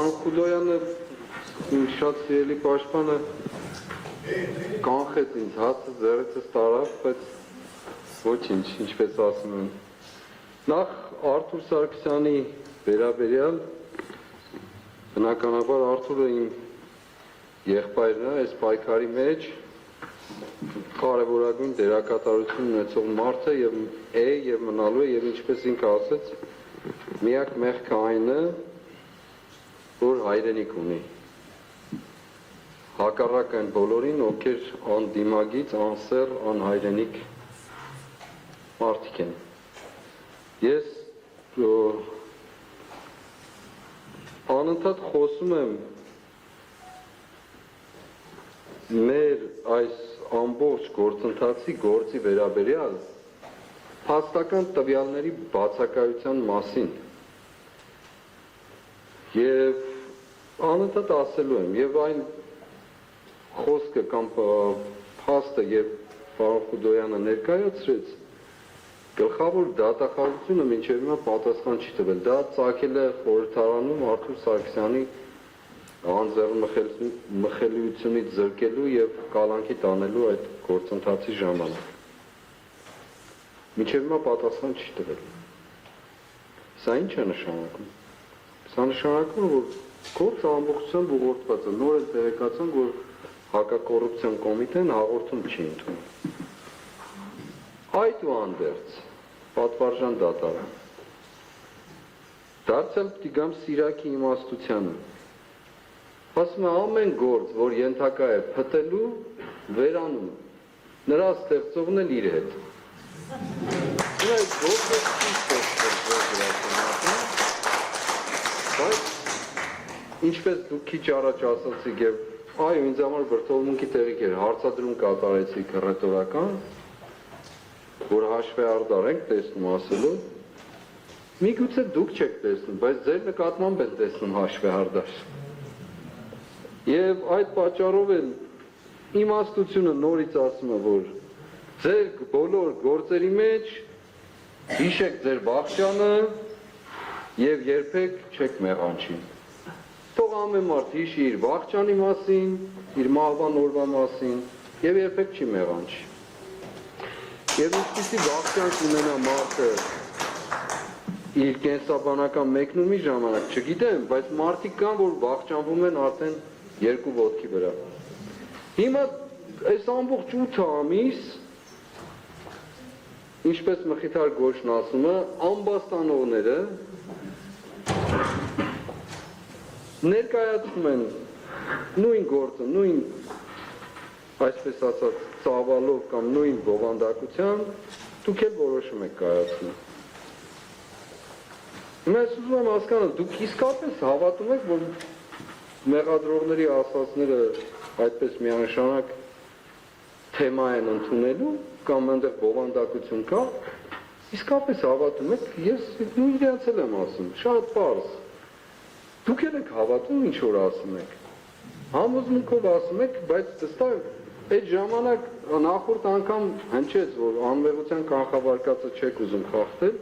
Պարոն Խուդոյանը շատ սիրելի պաշտպանը կանխեց ինձ, հացը ձեռիցս տարավ, բայց ոչինչ, ինչպես ասում են։ Նախ Արթուր Սարգսյանի վերաբերյալ, բնականաբար Արթուրը իմ եղբայրն է, այս պայքարի մեջ կարևորագույն դերակատարություն ունեցող մարդ է եւ մնալու է, եւ ինչպես ինքը ասեց, միակ մեղքը այն է, որ հայրենիք ունի։ Հակառակ այն բոլորին, ովքեր անդիմագից, անսեռ, անհայրենիք մարդիկ են։ Ես անընդհատ խոսում եմ մեր այս ամբողջ գործընթացի գործի վերաբերյալ փաստական տվյալների բացակայության մասին եւ անընդհատ ասելու եմ եւ այն խոսքը կամ փաստը եւ պարոն Խուդոյանը ներկայացրեց գլխավոր դատախազությունը մինչև հիմա պատասխան չի տվել։ Դա ծագել է խորհրդարանում Արթուր Սարգսյանի անձեռնմխելիությունից զրկելու եւ կալանքի տանելու այդ գործընթացի ժամանակ։ Մինչև հիմա պատասխան չի տվել։ Սա ինչ է նշանակում։ Սա նշանակում է, որ գործը ամբողջությամբ ուղղորդված է։ Նոր է տեղեկացան, որ հակակոռուպցիոն կոմիտեն հաղորդում չի ընդունում։ Այդուհանդերձ պատվարժան դատարան դարձյալ պիտի գամ Սիրակի իմաստությանը։ Ասում է ամեն գործ, որ ենթակա է փտելու, վերանում նրա ստեղծողն էլ իր հետ։ Այս գործը ինչպես դուք քիչ առաջ ասացիք եւ այո, ինձ համար բրդովմունքի տեղիք էր, հարցադրում կատարեցիք ռետորական, որ հաշվի արդար ենք տեսնում ասելու, միգուցե դուք չեք տեսնում, բայց ձեր նկատմամբ են տեսնում հաշվի արդար։ Եվ այդ պատճառով էլ իմաստությունը նորից ասում է, որ ձեր բոլոր գործերի մեջ հիշեք ձեր բաղճանը եւ երբեք չեք մեղանչի։ Թող ամեն մարդ հիշի իր բաղճանի մասին, իր մահվան օրվա մասին եւ երբեք չի մեղանչի։ Եվ ինչպիսի բաղճան կունենա մարդը իր կենսաբանական մեկնումի ժամանակ, չգիտեմ, բայց մարդիկ կան, որ բաղճանվում են արդեն երկու ոտքի վրա։ Հիմա այս ամբողջ 8 ամիս, ինչպես Մխիթար Գոշն ասում է, ամբաստանողները ներկայացնում են նույն գործը, նույն, այսպես ասած, ծավալով կամ նույն բովանդակությամբ, դուք էլ որոշում եք կայացնում։ Ես ուզում եմ հասկանալ, դուք իսկապես հավատում եք, որ մեղադրողների ասածները այդպես միանշանակ թեմա են ընդունելու, կամ այնտեղ բովանդակություն կա, իսկապես հավատում եք, ես նույն իրենց էլ եմ ասում, շատ պարզ։ Դուք էլ եք հավատում ինչ որ ասում եք, համոզմունքով ասում եք, բայց վստահ այդ ժամանակ նախորդ անգամ հնչեց, որ անմեղության կանխավարկածը չեք ուզում խախտել,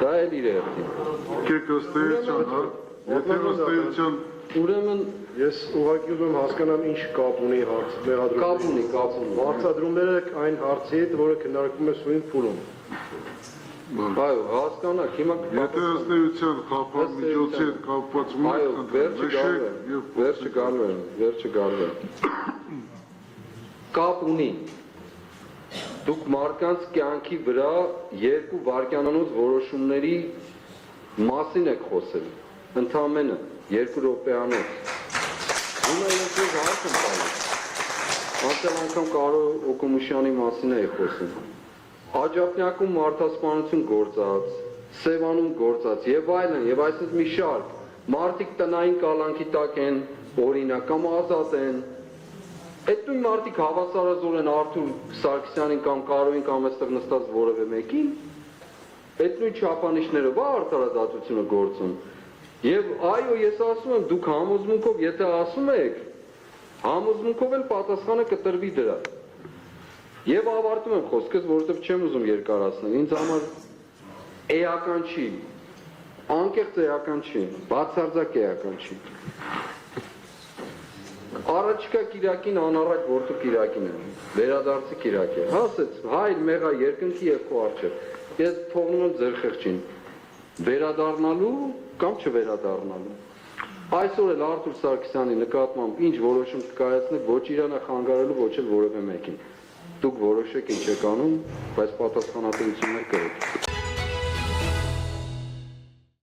դա էլ իր հերթին։ Կեք ըստեյության, հա, եթե ըստեյության Ուրեմն ես ուղղակի ուզում եմ հասկանամ ինչ կապ ունի մեղադրումների։ Կապ ունի։ Հարցադրումները այն հարցի հետ, որը քննարկվում է սույն փուլում։ Այո, հասկանաք, հիմա եթե ըստեյության խափան միջոցի հետ կապված այո, վերջը գալու է։ Կապ ունի։ Դուք մարդկանց կյանքի վրա 2 վայրկյանանոց որոշումների մասին եք խոսել, ընդամենը 2 րոպեանոց։ Հիմա ես հարց եմ տալիս։ Անցյալ անգամ Կարո Օկոմուշյանի մասին էի խոսում։ Աջափնյակում մարդասպանություն գործած, Սևանում գործած եւ այլն, եւ այսպես մի շարք մարդիկ տնային կալանքի տակ են, օրինակ կամ ազատ են։ Այդ նույն մարդիկ հավասարազոր են Արթուր Սարգսյանին կամ Կարոյին կամ այստեղ նստած որևէ մեկին։ Այդ նույն չափանիշները ո՞ր արդարադատությունը գործում։ Եվ այո, ես ասում եմ, դուք համոզմունքով, եթե ասում եք, համոզմունքով էլ պատասխանը կտրվի դրա։ Եվ ավարտում եմ խոսքս, որովհետև չեմ ուզում երկարացնել, ինձ համար էական չի անկեղծ էական չի, բացարձակ էական չի։ Առաջիկա Կիրակին անառակ որդու Կիրակին է, վերադարձի Կիրակ է։ Հասեց, հայր մեղա երկնքի եւ քո առջև։ Ես թողնում եմ ձեր խեղճին վերադառնալու կամ չվերադառնալու։ Այսօր էլ Արթուր Սարգսյանի նկատմամբ ինչ որոշում կկայացնեք, ոչ իրանը խանգարելու, ոչ էլ որևէ մեկին։ Դուք որոշեք ինչ եք անում, բայց պատասխանատվություններ կրեք։